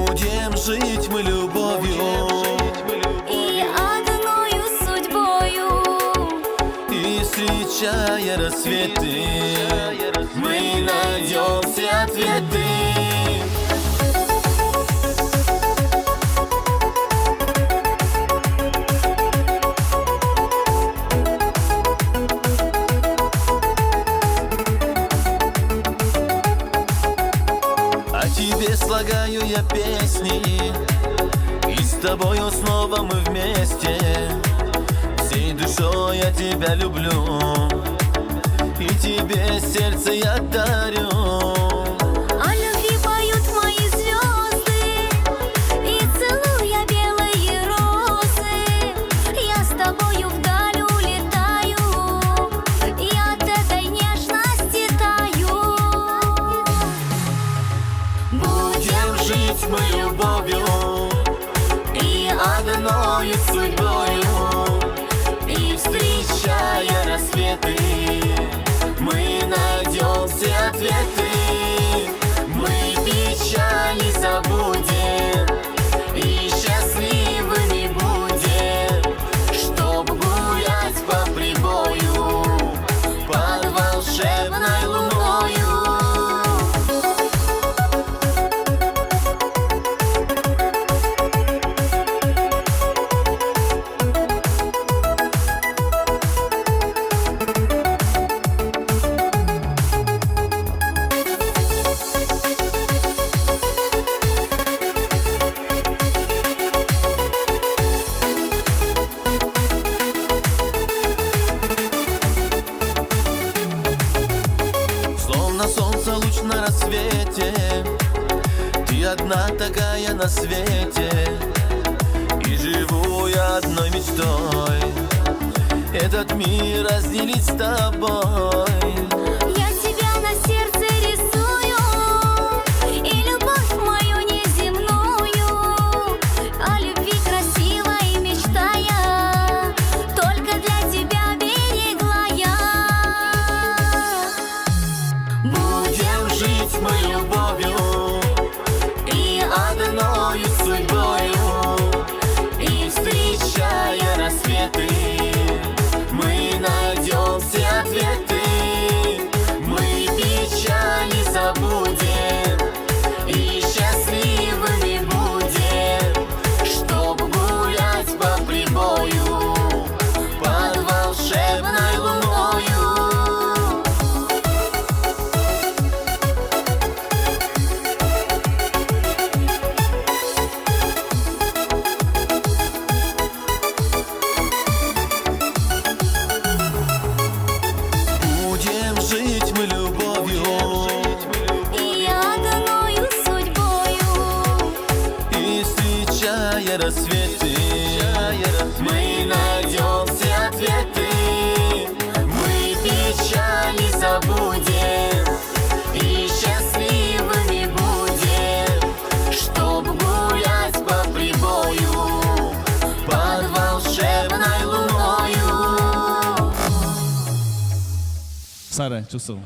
Будем жить мы любовью и одною судьбою. И встречая рассветы, мы найдем все ответы. О тебе слагаю я песни, и с тобою снова мы вместе. Всей душой я тебя люблю, и тебе сердце я дарю. О любви поют мои звезды, и целуя белые розы. Я с тобою вдаль улетаю, и от этой нежности таю. Будем жить мы любовью и одною судьбою. И встречая рассветы, мы найдем все ответы. Мы печали забудем и счастливыми будем, чтоб гулять по прибою под волшебной луною. На солнце луч на рассвете, ты одна такая на свете. И живу я одной мечтой этот мир разделить с тобой. Я тебя на сердце рисую, и любовь мою неземную. О любви красивой мечтая, только для тебя берегла я. Будем жить мы любовью и одною судьбою. И встречая рассветы, мы найдем все ответы. Мы печали забудем и счастливыми будем, чтоб гулять по прибою под волшебной луною. Будем жить мы любовью И одною судьбою. и встречая рассветы, мы найдем все ответы. Мы печали забудем и счастливыми будем, чтоб гулять по прибою под волшебной луною. Сара, чувствовал.